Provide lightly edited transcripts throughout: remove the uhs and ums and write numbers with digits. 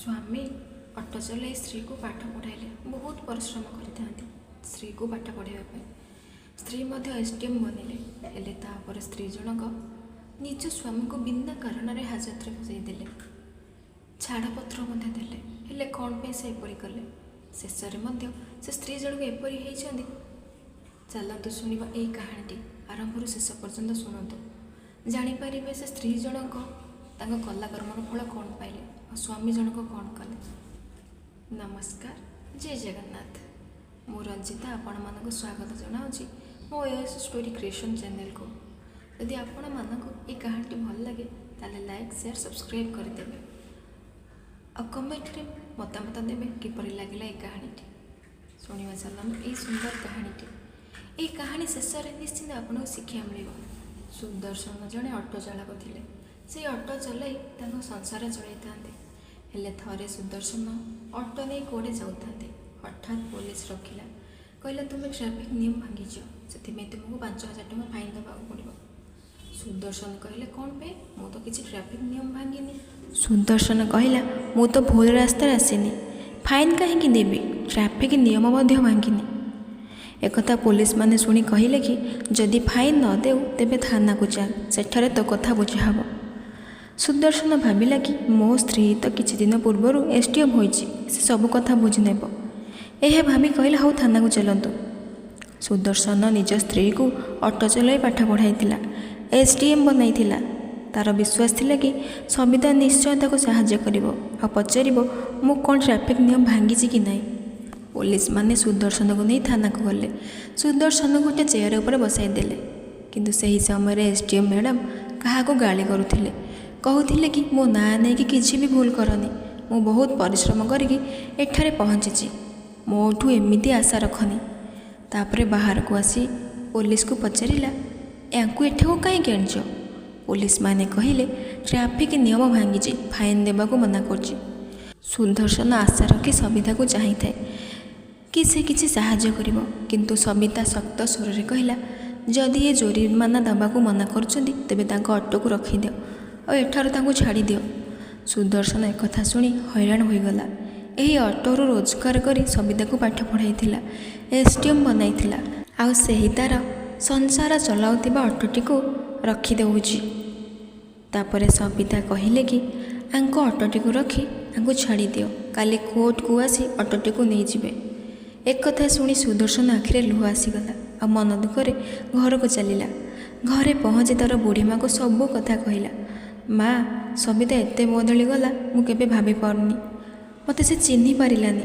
स्वामी auto चलाई स्त्री को पाठ पढ़ाइले बहुत परिश्रम करते स्त्री को पाठ पढ़ाई स्त्री एसडीएम बनइले हेले तापर स्त्री जनक निज स्वामी को बिना कारण हाजत में बसईदे छाड़पत्र देले हेले कौन पे से एपरी कले शेष में से स्त्री जनक एपरी होती चलतु शुणा यही कहानी आरंभ शेष पर्यंत शुणु जापर से स्त्री जनक कला कर्मर फल कौन पाइले और स्वामी जनक कौन कले। नमस्कार, जय जगन्नाथ। मु रंजिता आपण मानक स्वागत जनाऊँगी मो एस स्टोरी क्रिएशन चैनल को। यदि आपण मानक ये कहानी भल लगे ताले लाइक शेयर सब्सक्राइब करदेवे और कमेंट रे मतामत देवे किपरि लगिला ये कहानी। शुणा चलन ये सुंदर कहानी। ये कहानी शेष में निश्चित आपको शिक्षा मिल। सुदर्शन जड़े ऑटो चालक थे से ऑटो चलाई संसार चलते हेले थरे सुदर्शन ऑटो नहीं कौड़े जाते हठात पुलिस रखिला कहला तुम्हें ट्रैफिक नियम भांगीच से तुमको 5,000 टଙ୍କା फाइन देवा पड़ो। सुदर्शन कहले कौन पे मु तो किसी ट्रैफिक नियम भांगिनी। सुदर्शन कहला मु तो भूल रास्ता आसीनी फाइन कहीं देवी ट्रैफिक नियम भांगिनी। एकथा पुलिस माने शुणी कहले कि जदि फाइन न देउ तेबे थाना को चल सेठरे तो कथा बुझाब। सुदर्शन भाविला कि मो स्त्री तो किछि दिन पूर्वर एसडीएम होइछि से सब कथा बुझी नेब। यह भाभी कहला हौ थाना को चलतु। सुदर्शन निज स्त्री को ऑटो चलाई पाठ पढ़ाई एसडीएम बनई तार विश्वास थिला कि सविता निश्चय ताको सहाय्य करिवो आ पचारिबो मु कोन ट्रैफिक नियम भांगी कि नहीं। पुलिस माने सुदर्शन को नहीं थाना को गले। सुदर्शन गोटे चेयर उपर बसाई देले किंतु सही समय एसडीएम मैडम कहा को गाली करुथिले कहूथिले कि मो ना नहीं कि किसी भी भूल करनी मु बहुत परिश्रम करके एठारे पहुँची मोठू एमती आशा रखनी। तापरे बाहर को आसी पुलिस को पचारिला यांकु एठाको कहीं आनिच। पुलिस माने कहले ट्रैफिक नियम भांगी फाइन देवा को मना कर। सुदर्शन आशा रखी सविता को चाही था कि से किसी साहाय्य करिवो किंतु सविता शक्त स्वर में कहला जदि ये जोरिमाना दबा को मना करछंती तेबे तांको ऑटो को रखी दियो और एठार तांको छाड़ी दियो। सुदर्शन एक कथा शुणी हैरान हो गला। यही ऑटोरू रोजगार करी सविता को पाठ पढ़ाई एसडीएम बनई आउ सही तार संसार चलाउतिबा ऑटोटी को रखी देउछि। तापरे सविता कहले कि आंको ऑटोटी को रखी आंको छाड़ी दियो काली कोर्ट को आसी ऑटोटी को नहीं जिबे। एक कथा शुणी सुदर्शन आखिरे लुह आसीगला आ मन दुखरे घर को चलिला। घरे पहुँची तार बुढ़ी माँ को सब कथा कहला। माँ सविता एते बदली गला मु केबे भाभी पारुनी मते से चिन्ही पारिलानी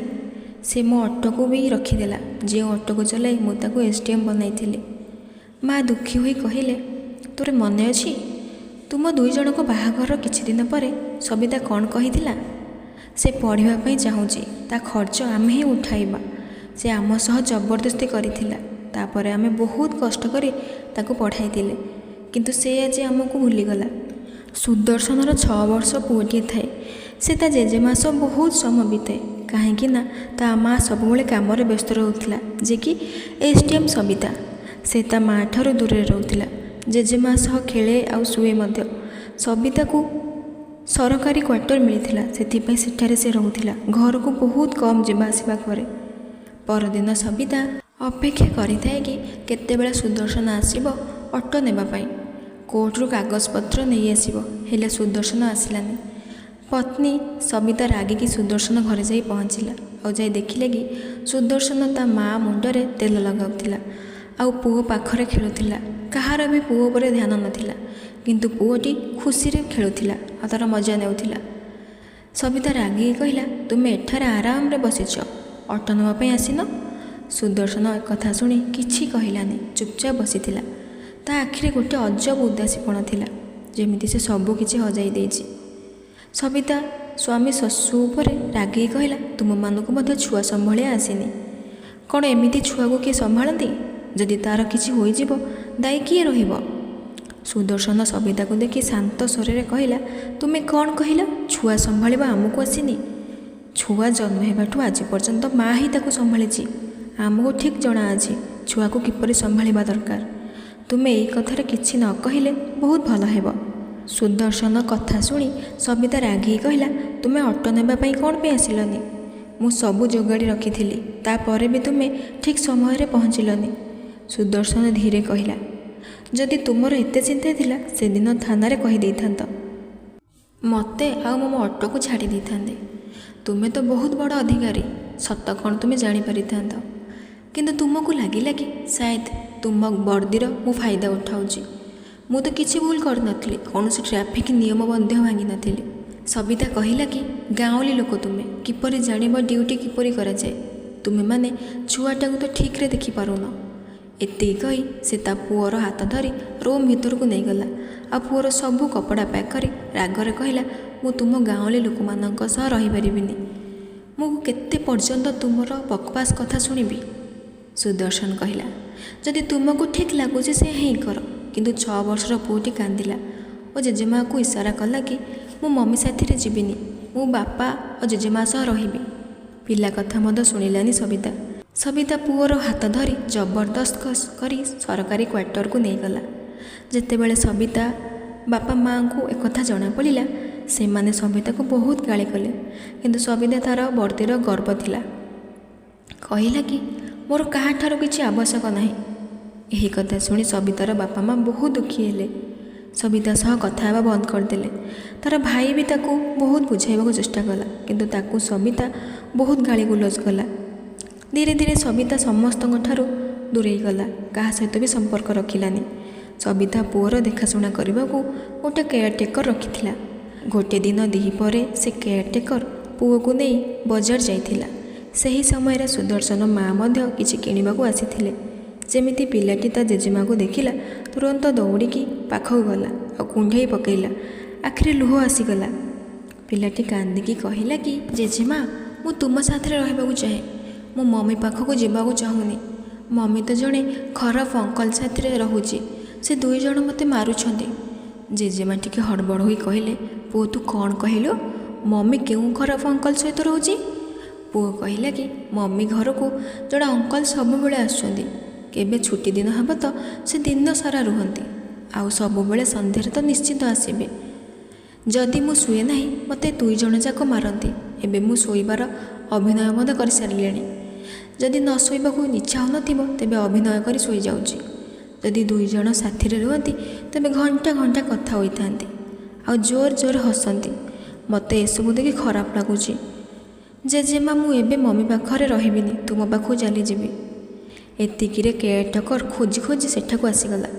से मो ऑटो को भी रखीदेला जे ऑटो को चलाई मु ताको एसडीएम बनई। माँ दुखी होई कहले तोरे मने अछि तुम दुई जन को बाहाघर किछि दिन परे सविता कौन कहिथिला से पढ़िबा पई चाहूची ता खर्च आमे ही उठाइबा से आम सह जबरदस्ती करिथिला तापरे आमे बहुत कष्ट करी ताको पढ़ाई दिले किंतु से आज आमको भूलीगला। सुदर्शनर 6 वर्ष पुओटी थाए से ता जेजेमा सब बहुत समय बीते कहीं ना ता माँ सब कम व्यस्त रोला जे कि एसडीएम सविता से ता माँ ठार दूर रोला जेजेमा सह खेले आउ शुए मध्य। सविता को सरकारी क्वार्टर मिलता से सेठारे से रोला घर को बहुत कम जावा आसवा करे। परदिन सविता अपेक्षा करिथाए कि केतेबेला सुदर्शन आसीबो ऑटो नेबा पाई कोर्टरू कागजपत्र नहीं आसीबो हेले सुदर्शन आसिलानी। पत्नी सविता रागिकी सुदर्शन घरे जाई पहुँचला और जाई देखिले कि सुदर्शन ता माँ मुंडरे तेल लगाउथिला आउ पुओ पाखरे खेलुथिला। कहार भी पुओ पर ध्यान नथिला किंतु पुओटी खुशी रे खेलुथिला आ तार मजा नेउथिला। सविता रागिकी कहला तुमे एठारे आराम रे बसिछ ऑटो नेबा पई आसीन। सुदर्शन एक कथा शुणी किछि कहलानी चुपचाप बसीथिला। ता आखिरे गोटे अजब उदासीपण थिला जेमिति से सबु किछि हजाई देछि। सविता स्वामी शशु उपरे रागी कहला तुम मानक मध्य छुआ संभालिया आसीनी कौन एमिति छुआ को किए संभालती जदि तार किछि होई जिवो दायी किए रहिबो। सुदर्शन सविता को देखि शांत स्वर में कहला तुमे कौन कहला छुआ संभालिबा आमको आसीनी छुआ जन्म हेबाठू आज पर्यंत माँ ही ताको संभाली आमको ठीक जना अछि छुआ को किपरि संभालिबा दरकार। तुमे एई कथार किछि न कहिले बहुत भल हेबो। ସୁଦର୍ଶନ କଥା ଶୁଣି ସବିତା ରାଗିକି କହିଲା, ତୁମେ ଅଟୋ ନେବା ପାଇଁ କ'ଣ ପାଇଁ ଆସିଲନି? ମୁଁ ସବୁ ଯୋଗାଡ଼ି ରଖିଥିଲି, ତାପରେ ବି ତୁମେ ଠିକ୍ ସମୟରେ ପହଞ୍ଚିଲନି। ସୁଦର୍ଶନ ଧୀରେ କହିଲା, ଯଦି ତୁମର ଏତେ ଚିନ୍ତା ଥିଲା ସେଦିନ ଥାନାରେ କହିଦେଇଥାନ୍ତ, ମୋତେ ଆଉ ମୋ ଅଟୋକୁ ଛାଡ଼ି ଦେଇଥାନ୍ତେ। ତୁମେ ତ ବହୁତ ବଡ଼ ଅଧିକାରୀ, ସତ କ'ଣ ତୁମେ ଜାଣିପାରିଥାନ୍ତ। କିନ୍ତୁ ତୁମକୁ ଲାଗିଲା କି ସାୟଦ ତୁମ ବର୍ଦ୍ଦିର ମୁଁ ଫାଇଦା ଉଠାଉଛି। ମୁଁ ତ କିଛି ଭୁଲ କରିନଥିଲି, କୌଣସି ଟ୍ରାଫିକ୍ ନିୟମ ମଧ୍ୟ ଭାଙ୍ଗିନଥିଲି। ସବିତା କହିଲା କି ଗାଉଁଲି ଲୋକ ତୁମେ, କିପରି ଜାଣିବ ଡ୍ୟୁଟି କିପରି କରାଯାଏ? ତୁମେମାନେ ଛୁଆଟାକୁ ତ ଠିକ୍ରେ ଦେଖିପାରୁନ। ଏତିକି କହି ସେ ତା ପୁଅର ହାତ ଧରି ରୁମ୍ ଭିତରକୁ ନେଇଗଲା। ଆଉ ପୁଅର ସବୁ କପଡ଼ା ପ୍ୟାକ୍ କରି ରାଗରେ କହିଲା, ମୁଁ ତୁମ ଗାଉଁଲି ଲୋକମାନଙ୍କ ସହ ରହିପାରିବିନି। ମୁଁ କେତେ ପର୍ଯ୍ୟନ୍ତ ତୁମର ବକବାସ କଥା ଶୁଣିବି? ସୁଦର୍ଶନ କହିଲା, ଯଦି ତୁମକୁ ଠିକ୍ ଲାଗୁଛି ସେ ହିଁ କର। କିନ୍ତୁ 6 ବର୍ଷର ପୁଅଟି କାନ୍ଦିଲା ଓ ଜେଜେମାଆକୁ ଇସାରା କଲା କି ମୁଁ ମମି ସାଥିରେ ଯିବିନି, ମୁଁ ବାପା ଓ ଜେଜେମା ସହ ରହିବି। ପିଲା କଥା ମଧ୍ୟ ଶୁଣିଲାନି ସବିତା। ସବିତା ପୁଅର ହାତ ଧରି ଜବରଦସ୍ତ କରି ସରକାରୀ କ୍ୱାର୍ଟରକୁ ନେଇଗଲା। ଯେତେବେଳେ ସବିତା ବାପା ମାଆଙ୍କୁ ଏକଥା ଜଣାପଡ଼ିଲା, ସେମାନେ ସବିତାକୁ ବହୁତ ଗାଳି କଲେ। କିନ୍ତୁ ସବିତା ତା'ର ବର୍ଦ୍ଦିର ଗର୍ବ ଥିଲା। କହିଲା କି ମୋର କାହାଠାରୁ କିଛି ଆବଶ୍ୟକ ନାହିଁ। ଏହି କଥା ଶୁଣି ସବିତାର ବାପା ମା ବହୁତ ଦୁଃଖୀ ହେଲେ। ସବିତା ସହ କଥା ହେବା ବନ୍ଦ କରିଦେଲେ। ତା'ର ଭାଇ ବି ତାକୁ ବହୁତ ବୁଝାଇବାକୁ ଚେଷ୍ଟା କଲା, କିନ୍ତୁ ତାକୁ ସବିତା ବହୁତ ଗାଳି ଗୁଲଜ କଲା। ଧୀରେ ଧୀରେ ସବିତା ସମସ୍ତଙ୍କ ଠାରୁ ଦୂରେଇ ଗଲା, କାହା ସହିତ ବି ସମ୍ପର୍କ ରଖିଲାନି। ସବିତା ପୁଅର ଦେଖାଶୁଣା କରିବାକୁ ଗୋଟେ କେୟାରଟେକର ରଖିଥିଲା। ଗୋଟିଏ ଦିନ ଦ୍ୱିପ୍ରହରେ ସେ କେୟାରଟେକର ପୁଅକୁ ନେଇ ବଜାର ଯାଇଥିଲା। ସେହି ସମୟରେ ସୁଦର୍ଶନ ମା ମଧ୍ୟ କିଛି କିଣିବାକୁ ଆସିଥିଲେ। ଯେମିତି ପିଲାଟି ତା ଜେଜେମାକୁ ଦେଖିଲା, ତୁରନ୍ତ ଦୌଡ଼ିକି ପାଖକୁ ଗଲା ଆଉ କୁଣ୍ଢେଇ ପକାଇଲା। ଆଖିରେ ଲୁହ ଆସିଗଲା। ପିଲାଟି କାନ୍ଦିକି କହିଲା କି ଜେଜେମା, ମୁଁ ତୁମ ସାଥିରେ ରହିବାକୁ ଚାହେଁ, ମୁଁ ମମି ପାଖକୁ ଯିବାକୁ ଚାହୁଁନି। ମମି ତ ଜଣେ ଖରାପ ଅଙ୍କଲ ସାଥିରେ ରହୁଛି, ସେ 2 ଜଣ ମୋତେ ମାରୁଛନ୍ତି। ଜେଜେମା ଟିକେ ହଡ଼ବଡ଼ ହୋଇ କହିଲେ, ପୁଅ ତୁ କ'ଣ କହିଲୁ? ମମି କେଉଁ ଖରାପ ଅଙ୍କଲ ସହିତ ରହୁଛି? ପୁଅ କହିଲା କି ମମି ଘରକୁ ଜଣେ ଅଙ୍କଲ ସବୁବେଳେ ଆସୁଛନ୍ତି। କେବେ ଛୁଟି ଦିନ ହେବ ତ ସେ ଦିନ ସାରା ରୁହନ୍ତି, ଆଉ ସବୁବେଳେ ସନ୍ଧ୍ୟାରେ ତ ନିଶ୍ଚିତ ଆସିବେ। ଯଦି ମୁଁ ଶୁଏ ନାହିଁ ମୋତେ 2 ଜଣ ଯାକ ମାରନ୍ତି। ଏବେ ମୁଁ ଶୋଇବାର ଅଭିନୟ ମଧ୍ୟ କରିସାରିଲେଣି। ଯଦି ନ ଶୋଇବାକୁ ଇଚ୍ଛା ହେଉନଥିବ ତେବେ ଅଭିନୟ କରି ଶୋଇଯାଉଛି। ଯଦି 2 ଜଣ ସାଥିରେ ରୁହନ୍ତି ତେବେ ଘଣ୍ଟା ଘଣ୍ଟା କଥା ହୋଇଥାନ୍ତି ଆଉ ଜୋର ଜୋର ହସନ୍ତି। ମୋତେ ଏସବୁ ଦେଖି ଖରାପ ଲାଗୁଛି। ଜେଜେମା, ମୁଁ ଏବେ ମମି ପାଖରେ ରହିବିନି, ତୁମ ପାଖକୁ ଚାଲିଯିବି। ଏତିକିରେ କେୟାରଟେକର ଖୋଜି ଖୋଜି ସେଠାକୁ ଆସିଗଲା।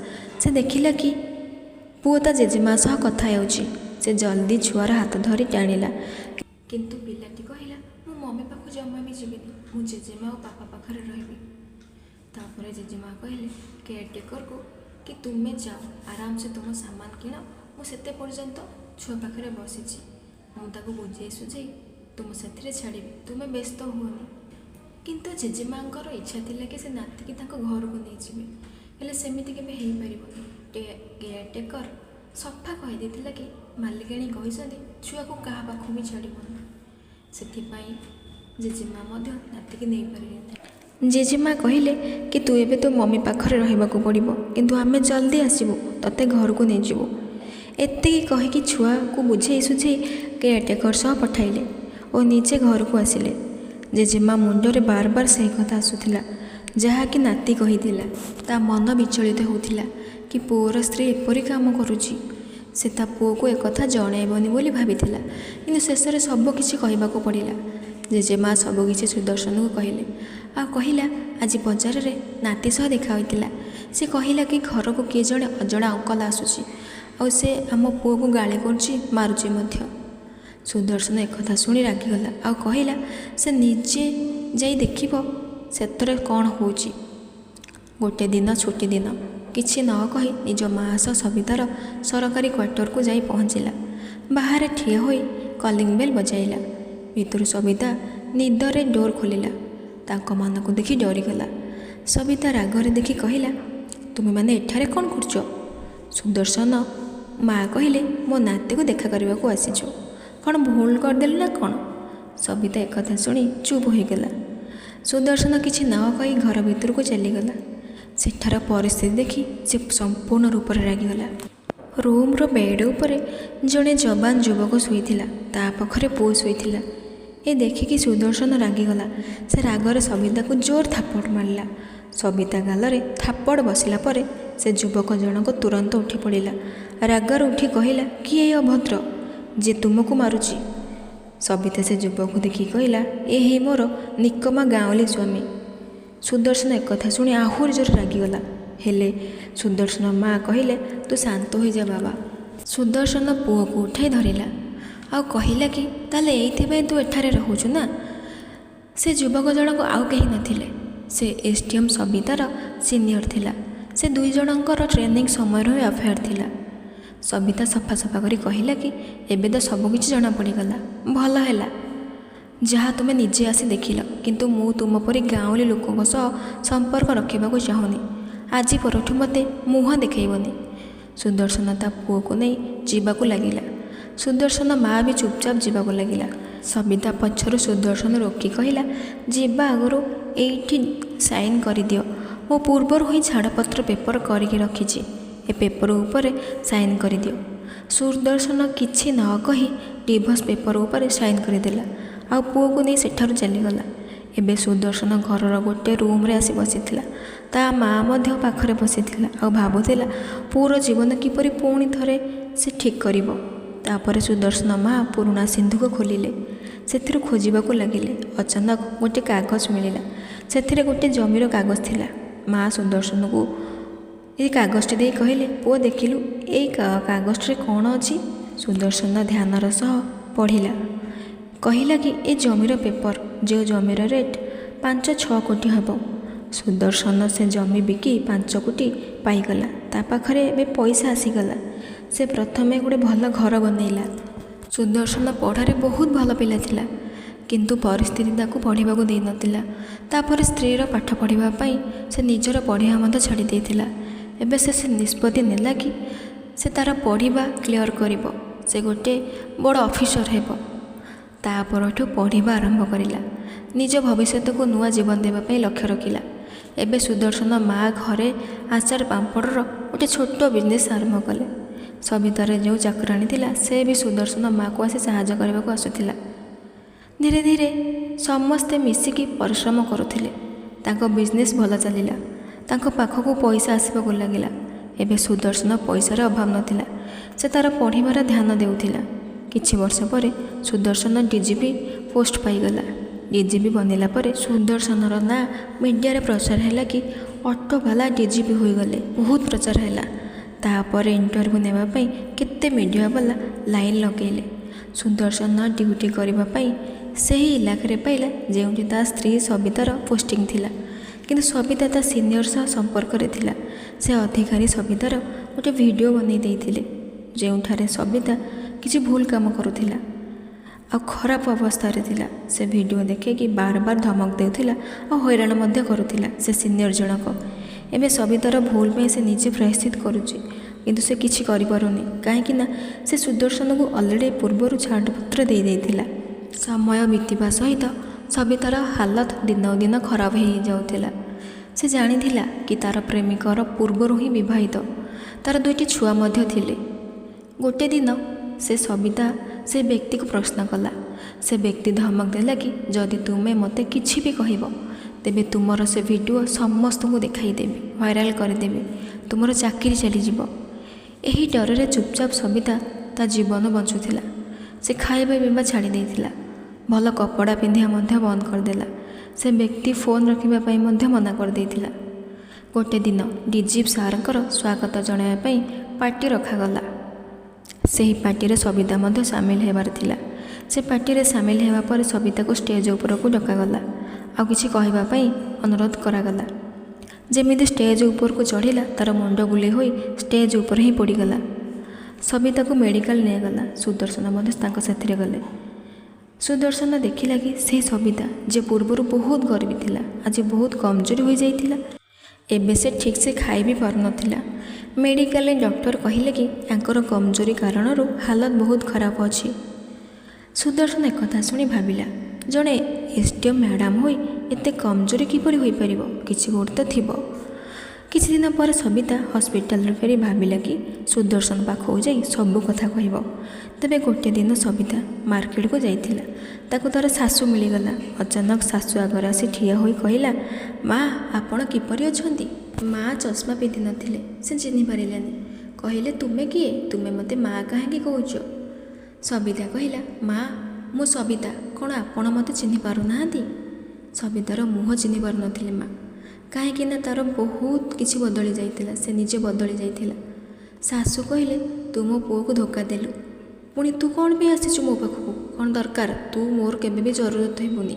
ସେ ଦେଖିଲା କି ପୁଅ ତା ଜେଜେମା ସହ କଥା ହେଉଛି। ସେ ଜଲ୍ଦି ଛୁଆର ହାତ ଧରି ଟାଣିଲା, କିନ୍ତୁ ପିଲାଟି କହିଲା, ମୁଁ ମମି ପାଖକୁ ଜମା ବି ଯିବିନି, ମୁଁ ଜେଜେମା ଓ ବାପା ପାଖରେ ରହିବି। ତାପରେ ଜେଜେମା କହିଲେ କେୟାରଟେକରକୁ କି ତୁମେ ଯାଅ, ଆରାମସେ ତୁମ ସାମାନ କିଣ, ମୁଁ ସେତେ ପର୍ଯ୍ୟନ୍ତ ଛୁଆ ପାଖରେ ବସିଛି। ମୁଁ ତାକୁ ବୁଝେଇ ସୁଝେଇ ତୁମ ସାଥିରେ ଛାଡ଼ିବି, ତୁମେ ବ୍ୟସ୍ତ ହୁଅନି। କିନ୍ତୁ ଜେଜେମାଙ୍କର ଇଚ୍ଛା ଥିଲା କି ସେ ନାତିକି ତାଙ୍କ ଘରକୁ ନେଇଯିବେ, ହେଲେ ସେମିତି କେବେ ହେଇପାରିବନି। କେୟାରଟେକର ସଫା କହିଦେଇଥିଲା କି ମାଲିକାଣୀ କହିଛନ୍ତି ଛୁଆକୁ କାହା ପାଖକୁ ବି ଛାଡ଼ିବନି। ସେଥିପାଇଁ ଜେଜେମା ମଧ୍ୟ ନାତିକି ନେଇପାରିଲେନି। ଜେଜେମା କହିଲେ କି ତୁ ଏବେ ତୋ ମମି ପାଖରେ ରହିବାକୁ ପଡ଼ିବ, କିନ୍ତୁ ଆମେ ଜଲ୍ଦି ଆସିବୁ, ତୋତେ ଘରକୁ ନେଇଯିବୁ। ଏତିକି କହିକି ଛୁଆକୁ ବୁଝେଇ ସୁଝେଇ କେୟାରଟେକର ସହ ପଠାଇଲେ ଓ ନିଜେ ଘରକୁ ଆସିଲେ। ଜେଜେମା ମୁଣ୍ଡରେ ବାର ବାର ସେହି କଥା ଆସୁଥିଲା ଯାହାକି ନାତି କହିଥିଲା। ତା ମନ ବିଚଳିତ ହେଉଥିଲା କି ପୁଅର ସ୍ତ୍ରୀ ଏପରି କାମ କରୁଛି। ସେ ତା ପୁଅକୁ ଏକଥା ଜଣାଇବନି ବୋଲି ଭାବିଥିଲା, କିନ୍ତୁ ଶେଷରେ ସବୁକିଛି କହିବାକୁ ପଡ଼ିଲା। ଜେଜେମା ସବୁକିଛି ସୁଦର୍ଶନକୁ କହିଲେ ଆଉ କହିଲା, ଆଜି ବଜାରରେ ନାତି ସହ ଦେଖା ହୋଇଥିଲା। ସେ କହିଲା କି ଘରକୁ କିଏ ଜଣେ ଅଜଣା ଅଙ୍କଲ ଆସୁଛି ଆଉ ସେ ଆମ ପୁଅକୁ ଗାଳି କରୁଛି, ମାରୁଛି ମଧ୍ୟ। ସୁଦର୍ଶନ ଏକଥା ଶୁଣି ରାଗିଗଲା ଆଉ କହିଲା, ସେ ନିଜେ ଯାଇ ଦେଖିବ ସେଥିରେ କ'ଣ ହେଉଛି। ଗୋଟେ ଦିନ ଛୁଟି ଦିନ, କିଛି ନ କହି ନିଜ ମା ସହ ସବିତାର ସରକାରୀ କ୍ୱାର୍ଟରକୁ ଯାଇ ପହଞ୍ଚିଲା। ବାହାରେ ଠିଆ ହୋଇ କଲିଂ ବେଲ୍ ବଜାଇଲା। ଭିତରୁ ସବିତା ନିଦରେ ଡୋର୍ ଖୋଲିଲା। ତାଙ୍କ ମାନଙ୍କୁ ଦେଖି ଡରିଗଲା। ସବିତା ରାଗରେ ଦେଖି କହିଲା, ତୁମେମାନେ ଏଠାରେ କ'ଣ କରୁଛ? ସୁଦର୍ଶନ ମା କହିଲେ, ମୋ ନାତିକୁ ଦେଖା କରିବାକୁ ଆସିଛୁ, କ'ଣ ଭୁଲ କରିଦେଲୁ ନା କ'ଣ? ସବିତା ଏକଥା ଶୁଣି ଚୁପ୍ ହୋଇଗଲା। ସୁଦର୍ଶନ କିଛି ନ କହି ଘର ଭିତରକୁ ଚାଲିଗଲା। ସେଠାର ପରିସ୍ଥିତି ଦେଖି ସେ ସମ୍ପୂର୍ଣ୍ଣ ରୂପରେ ରାଗିଗଲା। ରୁମ୍ର ବେଡ଼୍ ଉପରେ ଜଣେ ଯବାନ ଯୁବକ ଶୋଇଥିଲା। ତା ପାଖରେ ପୁଅ ଶୋଇଥିଲା। ଏ ଦେଖିକି ସୁଦର୍ଶନ ରାଗିଗଲା। ସେ ରାଗରେ ସବିତାକୁ ଜୋର ଥାପଡ଼ ମାରିଲା। ସବିତା ଗାଲରେ ଥାପଡ଼ ବସିଲା ପରେ ସେ ଯୁବକ ଜଣକ ତୁରନ୍ତ ଉଠି ପଡ଼ିଲା। ରାଗରେ ଉଠି କହିଲା, କିଏ ଏ ଅଭଦ୍ର ଯେ ତୁମକୁ ମାରୁଛି? ସବିତା ସେ ଯୁବକକୁ ଦେଖି କହିଲା, ଏ ହିଁ ମୋର ନିକମା ଗାଉଁଲି ସ୍ୱାମୀ। ସୁଦର୍ଶନ ଏକଥା ଶୁଣି ଆହୁରି ଜୋର ରାଗିଗଲା। ହେଲେ ସୁଦର୍ଶନ ମା କହିଲେ, ତୁ ଶାନ୍ତ ହୋଇଯା ବାବା। ସୁଦର୍ଶନ ପୁଅକୁ ଉଠାଇ ଧରିଲା ଆଉ କହିଲା କି ତାହେଲେ ଏଇଥିପାଇଁ ତୁ ଏଠାରେ ରହୁଛୁ ନା? ସେ ଯୁବକ ଜଣକ ଆଉ କେହି ନଥିଲେ, ସେ ଏସ୍ଡିଏମ୍ ସବିତାର ସିନିୟର ଥିଲା। ସେ ଦୁଇ ଜଣଙ୍କର ଟ୍ରେନିଂ ସମୟର ହିଁ ଆଫେୟାର ଥିଲା। ସବିତା ସଫା କରି କହିଲା କି ଏବେ ତ ସବୁକିଛି ଜଣାପଡ଼ିଗଲା। ଭଲ ହେଲା ଯାହା ତୁମେ ନିଜେ ଆସି ଦେଖିଲ, କିନ୍ତୁ ମୁଁ ତୁମ ପରି ଗାଉଁଲି ଲୋକଙ୍କ ସହ ସମ୍ପର୍କ ରଖିବାକୁ ଚାହୁଁନି। ଆଜି ପରଠୁ ମୋତେ ମୁହଁ ଦେଖାଇବନି। ସୁଦର୍ଶନ ତା ପୁଅକୁ ନେଇ ଯିବାକୁ ଲାଗିଲା। ସୁଦର୍ଶନ ମା ବି ଚୁପଚାପ ଯିବାକୁ ଲାଗିଲା। ସବିତା ପଛରୁ ସୁଦର୍ଶନ ରୋକି କହିଲା, ଯିବା ଆଗରୁ ଏଇଠି ସାଇନ୍ କରିଦିଅ। ମୁଁ ପୂର୍ବରୁ ହିଁ ଛାଡ଼ପତ୍ର ପେପର କରିକି ରଖିଛି। ଏ ପେପର ଉପରେ ସାଇନ୍ କରିଦିଅ। ସୁଦର୍ଶନ କିଛି ନ କହି ଡିଭୋର୍ସ ପେପର ଉପରେ ସାଇନ୍ କରିଦେଲା ଆଉ ପୁଅକୁ ନେଇ ସେଠାରୁ ଚାଲିଗଲା। ଏବେ ସୁଦର୍ଶନ ଘରର ଗୋଟିଏ ରୁମ୍ରେ ଆସି ବସିଥିଲା। ତା ମା' ମଧ୍ୟ ପାଖରେ ବସିଥିଲା ଆଉ ଭାବୁଥିଲା ପୁଅର ଜୀବନ କିପରି ପୁଣି ଥରେ ସେ ଠିକ୍ କରିବ। ତାପରେ ସୁଦର୍ଶନ ମା' ପୁରୁଣା ସିନ୍ଧୁକ ଖୋଲିଲେ, ସେଥିରୁ ଖୋଜିବାକୁ ଲାଗିଲେ। ଅଚାନକ ଗୋଟିଏ କାଗଜ ମିଳିଲା। ସେଥିରେ ଗୋଟିଏ ଜମିର କାଗଜ ଥିଲା। ମା' ସୁଦର୍ଶନକୁ ଏ କାଗଜଟି ଦେଇ କହିଲେ, ପୁଅ ଦେଖିଲୁ ଏଇ କାଗଜଟିରେ କ'ଣ ଅଛି? ସୁଦର୍ଶନ ଧ୍ୟାନର ସହ ପଢ଼ିଲା। କହିଲା କି ଏ ଜମିର ପେପର, ଯେଉଁ ଜମିର ରେଟ୍ 5-6 କୋଟି ହେବ। ସୁଦର୍ଶନ ସେ ଜମି ବିକି 5 କୋଟି ପାଇଗଲା। ତା ପାଖରେ ଏବେ ପଇସା ଆସିଗଲା। ସେ ପ୍ରଥମେ ଗୋଟେ ଭଲ ଘର ବନେଇଲା। ସୁଦର୍ଶନ ପଢ଼ାରେ ବହୁତ ଭଲ ପିଲା ଥିଲା, କିନ୍ତୁ ପରିସ୍ଥିତି ତାକୁ ପଢ଼ିବାକୁ ଦେଇନଥିଲା। ତାପରେ ସ୍ତ୍ରୀର ପାଠ ପଢ଼ିବା ପାଇଁ ସେ ନିଜର ପଢ଼ିବା ମଧ୍ୟ ଛାଡ଼ି ଦେଇଥିଲା। ଏବେ ସେ ନିଷ୍ପତ୍ତି ନେଲା କି ସେ ତା'ର ପଢ଼ିବା କ୍ଲିୟର କରିବ। ସେ ଗୋଟେ ବଡ଼ ଅଫିସର ହେବ। ତା ପରଠୁ ପଢ଼ିବା ଆରମ୍ଭ କରିଲା। ନିଜ ଭବିଷ୍ୟତକୁ ନୂଆ ଜୀବନ ଦେବା ପାଇଁ ଲକ୍ଷ୍ୟ ରଖିଲା। ଏବେ ସୁଦର୍ଶନ ମା' ଘରେ ଆଚାର ପାମ୍ପଡ଼ର ଗୋଟେ ଛୋଟ ବିଜନେସ୍ ଆରମ୍ଭ କଲେ। ସବିତାର ଯେଉଁ ଚାକରାଣୀ ଥିଲା ସେ ବି ସୁଦର୍ଶନ ମା'କୁ ଆସି ସାହାଯ୍ୟ କରିବାକୁ ଆସୁଥିଲା। ଧୀରେ ଧୀରେ ସମସ୍ତେ ମିଶିକି ପରିଶ୍ରମ କରୁଥିଲେ। ତାଙ୍କ ବିଜନେସ୍ ଭଲ ଚାଲିଲା। ତାଙ୍କ ପାଖକୁ ପଇସା ଆସିବାକୁ ଲାଗିଲା। ଏବେ ସୁଦର୍ଶନ ପଇସାର ଅଭାବ ନଥିଲା। ସେ ତା'ର ପଢ଼ିବାର ଧ୍ୟାନ ଦେଉଥିଲା। କିଛି ବର୍ଷ ପରେ ସୁଦର୍ଶନ ଡିଜିପି ପୋଷ୍ଟ ପାଇଗଲା। ଡିଜିପି ବନିଲା ପରେ ସୁଦର୍ଶନର ନାଁ ମିଡ଼ିଆରେ ପ୍ରଚାର ହେଲା କି ଅଟୋବାଲା ଡିଜିପି ହୋଇଗଲେ। ବହୁତ ପ୍ରଚାର ହେଲା। ତାପରେ ଇଣ୍ଟରଭ୍ୟୁ ନେବା ପାଇଁ କେତେ ମିଡ଼ିଆବାଲା ଲାଇନ୍ ଲଗାଇଲେ। ସୁଦର୍ଶନ ଡ୍ୟୁଟି କରିବା ପାଇଁ ସେହି ଇଲାକାରେ ପାଇଲା ଯେଉଁଠି ତା ସ୍ତ୍ରୀ ସବିତାର ପୋଷ୍ଟିଂ ଥିଲା। କିନ୍ତୁ ସବିତା ତା ସିନିୟର ସହ ସମ୍ପର୍କରେ ଥିଲା। ସେ ଅଧିକାରୀ ସବିତାର ଗୋଟେ ଭିଡ଼ିଓ ବନେଇ ଦେଇଥିଲେ, ଯେଉଁଠାରେ ସବିତା କିଛି ଭୁଲ କାମ କରୁଥିଲା ଆଉ ଖରାପ ଅବସ୍ଥାରେ ଥିଲା। ସେ ଭିଡ଼ିଓ ଦେଖେଇକି ବାର ଧମକ ଦେଉଥିଲା ଆଉ ହଇରାଣ ମଧ୍ୟ କରୁଥିଲା ସେ ସିନିୟର ଜଣକ। ଏବେ ସବିତାର ଭୁଲ ପାଇଁ ସେ ନିଜେ ପ୍ରାୟଶ୍ଚିତ କରୁଛି, କିନ୍ତୁ ସେ କିଛି କରିପାରୁନି, କାହିଁକି ନା ସେ ସୁଦର୍ଶନକୁ ଅଲରେଡ଼ି ପୂର୍ବରୁ ଛାଡ଼ପତ୍ର ଦେଇଥିଲା। ସମୟ ବିତିବା ସହିତ ସବିତାର ହାଲତ ଦିନକୁ ଦିନ ଖରାପ ହୋଇଯାଉଥିଲା। ସେ ଜାଣିଥିଲା କି ତା'ର ପ୍ରେମିକର ପୂର୍ବରୁ ହିଁ ବିବାହିତ। ତା'ର 2ଟି ଛୁଆ ମଧ୍ୟ ଥିଲେ। ଗୋଟିଏ ଦିନ ସବିତା ସେ ବ୍ୟକ୍ତିକୁ ପ୍ରଶ୍ନ କଲା। ସେ ବ୍ୟକ୍ତି ଧମକ ଦେଲା କି ଯଦି ତୁମେ ମୋତେ କିଛି ବି କହିବ, ତେବେ ତୁମର ସେ ଭିଡ଼ିଓ ସମସ୍ତଙ୍କୁ ଦେଖାଇଦେବି, ଭାଇରାଲ କରିଦେବି, ତୁମର ଚାକିରି ଚାଲିଯିବ। ଏହି ଡରରେ ଚୁପଚାପ ସବିତା ତା ଜୀବନ ବଞ୍ଚୁଥିଲା। ସେ ଖାଇବା ପିଇବା ଛାଡ଼ି ଦେଇଥିଲା। ଭଲ କପଡ଼ା ପିନ୍ଧିବା ମଧ୍ୟ ବନ୍ଦ କରିଦେଲା। ସେ ବ୍ୟକ୍ତି ଫୋନ୍ ରଖିବା ପାଇଁ ମଧ୍ୟ ମନା କରିଦେଇଥିଲା। ଗୋଟିଏ ଦିନ ଡିଜିପି ସାର୍ଙ୍କର ସ୍ୱାଗତ ଜଣାଇବା ପାଇଁ ପାର୍ଟି ରଖାଗଲା। ସେହି ପାର୍ଟିରେ ସବିତା ମଧ୍ୟ ସାମିଲ ହେବାର ଥିଲା। ସେ ପାର୍ଟିରେ ସାମିଲ ହେବା ପରେ ସବିତାକୁ ଷ୍ଟେଜ୍ ଉପରକୁ ଡକାଗଲା ଆଉ କିଛି କହିବା ପାଇଁ ଅନୁରୋଧ କରାଗଲା। ଯେମିତି ଷ୍ଟେଜ୍ ଉପରକୁ ଚଢ଼ିଲା, ତା'ର ମୁଣ୍ଡ ବୁଲେଇ ହୋଇ ଷ୍ଟେଜ୍ ଉପରେ ହିଁ ପଡ଼ିଗଲା। ସବିତାକୁ ମେଡ଼ିକାଲ ନିଆଗଲା। ସୁଦର୍ଶନ ମଧ୍ୟ ତାଙ୍କ ସାଥିରେ ଗଲେ। ସୁଦର୍ଶନ ଦେଖିଲା କି ସେହି ସବିତା ଯେ ପୂର୍ବରୁ ବହୁତ ଗରିବ ଥିଲା, ଆଜି ବହୁତ କମଜୋରି ହୋଇଯାଇଥିଲା। ଏବେ ସେ ଠିକ୍ସେ ଖାଇ ବି ପାରୁନଥିଲା। ମେଡ଼ିକାଲରେ ଡକ୍ଟର କହିଲେ କି ୟାଙ୍କର କମଜୋରି କାରଣରୁ ହାଲତ ବହୁତ ଖରାପ ଅଛି। ସୁଦର୍ଶନ ଏକଥା ଶୁଣି ଭାବିଲା, ଜଣେ ଏସ୍ଡିଏମ୍ ମ୍ୟାଡ଼ାମ୍ ହୋଇ ଏତେ କମଜୋରି କିପରି ହୋଇପାରିବ? କିଛି ଗୋଟେ ତ ଥିବ। କିଛି ଦିନ ପରେ ସବିତା ହସ୍ପିଟାଲରୁ ଫେରି ଭାବିଲା କି ସୁଦର୍ଶନ ପାଖକୁ ଯାଇ ସବୁ କଥା କହିବ। ତେବେ ଗୋଟିଏ ଦିନ ସବିତା ମାର୍କେଟକୁ ଯାଇଥିଲା। ତାକୁ ତା'ର ଶାଶୁ ମିଳିଗଲା। ଅଚାନକ ଶାଶୁ ଆଗରେ ଆସି ଠିଆ ହୋଇ କହିଲା, ମା ଆପଣ କିପରି ଅଛନ୍ତି? ମା ଚଷମା ପିନ୍ଧିନଥିଲେ, ସେ ଚିହ୍ନି ପାରିଲାନି। କହିଲେ, ତୁମେ କିଏ? ତୁମେ ମୋତେ ମା କାହିଁକି କହୁଛ? ସବିତା କହିଲା, ମା ମୁଁ ସବିତା, କ'ଣ ଆପଣ ମୋତେ ଚିହ୍ନି ପାରୁନାହାନ୍ତି? ସବିତାର ମୁହଁ ଚିହ୍ନି ପାରୁନଥିଲେ ମା, କାହିଁକିନା ତା'ର ବହୁତ କିଛି ବଦଳି ଯାଇଥିଲା। ସେ ନିଜେ ବଦଳି ଯାଇଥିଲା। ଶାଶୁ କହିଲେ, ତୁ ମୋ ପୁଅକୁ ଧୋକା ଦେଲୁ, ପୁଣି ତୁ କ'ଣ ପାଇଁ ଆସିଛୁ ମୋ ପାଖକୁ? କ'ଣ ଦରକାର? ତୁ ମୋର କେବେ ବି ଜରୁରତ ହେବୁନି।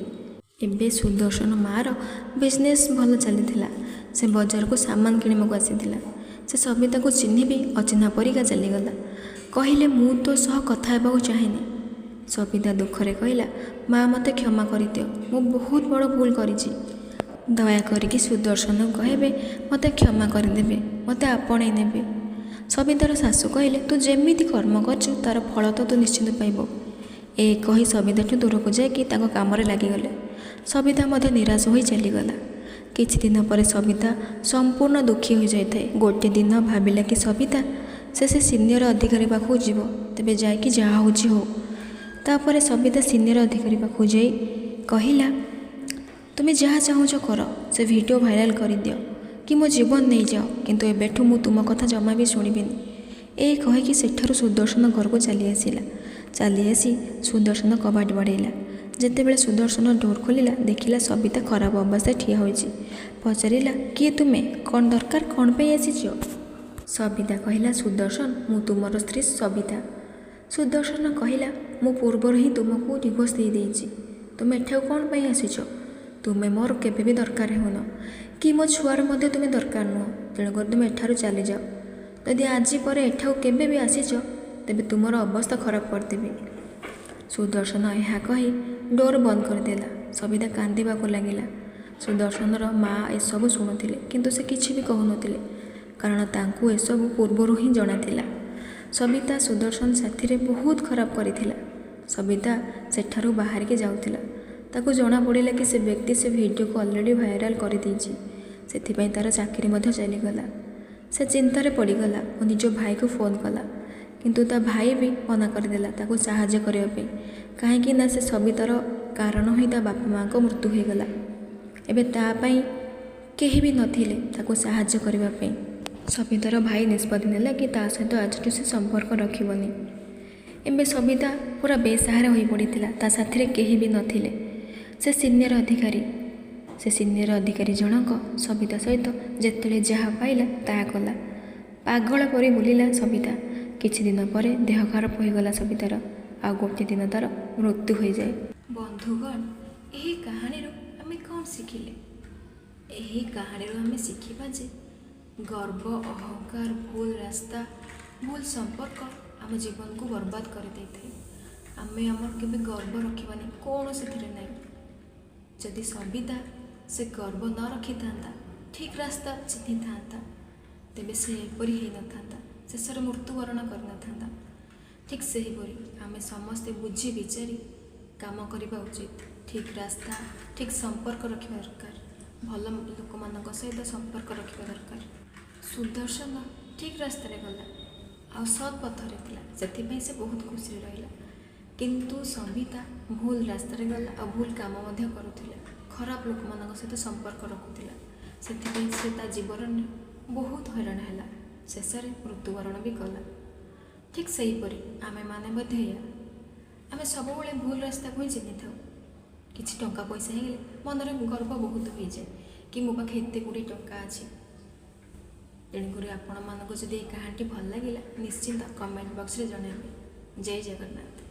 ଏବେ ସୁଦର୍ଶନ ମା'ର ବିଜନେସ୍ ଭଲ ଚାଲିଥିଲା। ସେ ବଜାରକୁ ସାମାନ କିଣିବାକୁ ଆସିଥିଲା। ସେ ସବିତାକୁ ଚିହ୍ନିବି ଅଚିହ୍ନା ପରିକା ଚାଲିଗଲା। କହିଲେ, ମୁଁ ତୋ ସହ କଥା ହେବାକୁ ଚାହେଁନି। ସବିତା ଦୁଃଖରେ କହିଲା, ମା ମୋତେ କ୍ଷମା କରିଦିଅ, ମୁଁ ବହୁତ ବଡ଼ ଭୁଲ କରିଛି। ଦୟାକରିକି ସୁଦର୍ଶନକୁ କହିବେ ମୋତେ କ୍ଷମା କରିଦେବେ, ମୋତେ ଆପଣେଇ ନେବେ। ସବିତାର ଶାଶୁ କହିଲେ, ତୁ ଯେମିତି କର୍ମ କରିଛୁ ତା'ର ଫଳ ତ ତୁ ନିଶ୍ଚିତ ପାଇବୁ। ଏ କହି ସବିତାଠୁ ଦୂରକୁ ଯାଇକି ତାଙ୍କ କାମରେ ଲାଗିଗଲେ। ସବିତା ମଧ୍ୟ ନିରାଶ ହୋଇ ଚାଲିଗଲା। କିଛି ଦିନ ପରେ ସବିତା ସମ୍ପୂର୍ଣ୍ଣ ଦୁଃଖୀ ହୋଇଯାଇଥାଏ। ଗୋଟିଏ ଦିନ ଭାବିଲା କି ସବିତା ସେ ସିନିୟର ଅଧିକାରୀ ପାଖକୁ ଯିବ। ତେବେ ଯାଇକି ଯାହା ହେଉଛି ହଉ। ତାପରେ ସବିତା ସିନିୟର ଅଧିକାରୀ ପାଖକୁ ଯାଇ କହିଲା, ତୁମେ ଯାହା ଚାହୁଁଛ କର, ସେ ଭିଡ଼ିଓ ଭାଇରାଲ କରିଦିଅ କି ମୋ ଜୀବନ ନେଇଯାଅ, କିନ୍ତୁ ଏବେଠୁ ମୁଁ ତୁମ କଥା ଜମା ବି ଶୁଣିବିନି। ଏ କହିକି ସେଠାରୁ ସୁଦର୍ଶନ ଘରକୁ ଚାଲି ଆସିଲା। ଚାଲି ଆସି ସୁଦର୍ଶନ କବାଟ ବାଡ଼େଇଲା। ଯେତେବେଳେ ସୁଦର୍ଶନ ଡୋର୍ ଖୋଲିଲା, ଦେଖିଲା ସବିତା ଖରାପ ଅବସ୍ଥାରେ ଠିଆ ହୋଇଛି। ପଚାରିଲା, କିଏ ତୁମେ? କ'ଣ ଦରକାର? କ'ଣ ପାଇଁ ଆସିଛ? ସବିତା କହିଲା, ସୁଦର୍ଶନ, ମୁଁ ତୁମର ସ୍ତ୍ରୀ ସବିତା। ସୁଦର୍ଶନ କହିଲା, ମୁଁ ପୂର୍ବରୁ ହିଁ ତୁମକୁ ଡିଭୋର୍ସ ଦେଇଦେଇଛି। ତୁମେ ଏଠାକୁ କ'ଣ ପାଇଁ ଆସିଛ? ତୁମେ ମୋର କେବେ ବି ଦରକାର ହେଉନ, କି ମୋ ଛୁଆର ମଧ୍ୟ ତୁମେ ଦରକାର ନୁହଁ। ତେଣୁକରି ତୁମେ ଏଠାରୁ ଚାଲିଯାଅ। ଯଦି ଆଜି ପରେ ଏଠାକୁ କେବେ ବି ଆସିଛ, ତେବେ ତୁମର ଅବସ୍ଥା ଖରାପ କରିଦେବି। ସୁଦର୍ଶନ ଏହା କହି ଡୋର୍ ବନ୍ଦ କରିଦେଲା। ସବିତା କାନ୍ଦିବାକୁ ଲାଗିଲା। ସୁଦର୍ଶନର ମା' ଏସବୁ ଶୁଣୁଥିଲେ, କିନ୍ତୁ ସେ କିଛି ବି କହୁନଥିଲେ, କାରଣ ତାଙ୍କୁ ଏସବୁ ପୂର୍ବରୁ ହିଁ ଜଣାଥିଲା। ସବିତା ସୁଦର୍ଶନ ସାଥିରେ ବହୁତ ଖରାପ କରିଥିଲା। ସବିତା ସେଠାରୁ ବାହାରିକି ଯାଉଥିଲା। ତାକୁ ଜଣାପଡ଼ିଲା କି ସେ ବ୍ୟକ୍ତି ସେ ଭିଡ଼ିଓକୁ ଅଲରେଡ଼ି ଭାଇରାଲ କରିଦେଇଛି। ସେଥିପାଇଁ ତା'ର ଚାକିରି ମଧ୍ୟ ଚାଲିଗଲା। ସେ ଚିନ୍ତାରେ ପଡ଼ିଗଲା ଓ ନିଜ ଭାଇକୁ ଫୋନ୍ କଲା, କିନ୍ତୁ ତା ଭାଇ ବି ମନା କରିଦେଲା ତାକୁ ସାହାଯ୍ୟ କରିବା ପାଇଁ। କାହିଁକି ନା ସେ ସବିତାର କାରଣ ହିଁ ତା ବାପା ମାଆଙ୍କ ମୃତ୍ୟୁ ହୋଇଗଲା। ଏବେ ତା ପାଇଁ କେହି ବି ନଥିଲେ ତାକୁ ସାହାଯ୍ୟ କରିବା ପାଇଁ। ସବିତାର ଭାଇ ନିଷ୍ପତ୍ତି ନେଲା କି ତା ସହିତ ଆଜିଠୁ ସେ ସମ୍ପର୍କ ରଖିବନି। ଏବେ ସବିତା ପୁରା ବେସାହାରା ହୋଇପଡ଼ିଥିଲା। ତା ସାଥିରେ କେହି ବି ନଥିଲେ। ସେ ସିନିୟର ଅଧିକାରୀ ଜଣକ ସବିତା ସହିତ ଯେତେବେଳେ ଯାହା ପାଇଲା ତାହା କଲା। ପାଗଳ ପରି ବୁଲିଲା ସବିତା। କିଛି ଦିନ ପରେ ଦେହ ଖରାପ ହୋଇଗଲା ସବିତାର। ଆଉ ଗୋଟିଏ ଦିନ ତା'ର ମୃତ୍ୟୁ ହୋଇଯାଏ। ବନ୍ଧୁଗଣ, ଏହି କାହାଣୀରୁ ଆମେ କ'ଣ ଶିଖିଲେ? ଏହି କାହାଣୀରୁ ଆମେ ଶିଖିବା ଯେ ଗର୍ବ, ଅହଙ୍କାର, ଭୁଲ ରାସ୍ତା, ଭୁଲ ସମ୍ପର୍କ ଆମ ଜୀବନକୁ ବର୍ବାଦ କରିଦେଇଥାଏ। ଆମେ ଆମର କେବେ ଗର୍ବ ରଖିବାନି, କୌଣସିଥିରେ ନାହିଁ। ଯଦି ସବିତା ସେ ଗର୍ବ ନ ରଖିଥାନ୍ତା, ଠିକ୍ ରାସ୍ତା ଚିହ୍ନିଥାନ୍ତା, ତେବେ ସେ ଏପରି ହେଇନଥାନ୍ତା, ଶେଷରେ ମୃତ୍ୟୁବରଣ କରିନଥାନ୍ତା। ଠିକ୍ ସେହିପରି ଆମେ ସମସ୍ତେ ବୁଝି ବିଚାରି କାମ କରିବା ଉଚିତ। ଠିକ୍ ରାସ୍ତା, ଠିକ୍ ସମ୍ପର୍କ ରଖିବା ଦରକାର। ଭଲ ଲୋକମାନଙ୍କ ସହିତ ସମ୍ପର୍କ ରଖିବା ଦରକାର। ସୁଦର୍ଶନ ଠିକ୍ ରାସ୍ତାରେ ଗଲା, ଆଉ ସତ୍ ପଥରେ ଥିଲା, ସେଥିପାଇଁ ସେ ବହୁତ ଖୁସିରେ ରହିଲା। କିନ୍ତୁ ସବିତା ଭୁଲ ରାସ୍ତାରେ ଗଲା ଆଉ ଭୁଲ କାମ ମଧ୍ୟ କରୁଥିଲା। ଖରାପ ଲୋକମାନଙ୍କ ସହିତ ସମ୍ପର୍କ ରଖୁଥିଲା। ସେଥିପାଇଁ ସେ ତା ଜୀବନରେ ବହୁତ ହଇରାଣ ହେଲା। ଶେଷରେ ମୃତ୍ୟୁବରଣ ବି କଲା। ଠିକ୍ ସେହିପରି ଆମେମାନେ ମଧ୍ୟ ଏଇଆ, ଆମେ ସବୁବେଳେ ଭୁଲ ରାସ୍ତାକୁ ହିଁ ଚିହ୍ନିଥାଉ। କିଛି ଟଙ୍କା ପଇସା ହେଇଗଲେ ମନରେ ଗର୍ବ ବହୁତ ହୋଇଯାଏ କି ମୋ ପାଖେ ଏତେ ଗୁଡ଼ିଏ ଟଙ୍କା ଅଛି। ତେଣୁକରି ଆପଣମାନଙ୍କୁ ଯଦି ଏହି କାହାଣୀଟି ଭଲ ଲାଗିଲା, ନିଶ୍ଚିନ୍ତ କମେଣ୍ଟ ବକ୍ସରେ ଜଣାଇବେ। ଜୟ ଜଗନ୍ନାଥ।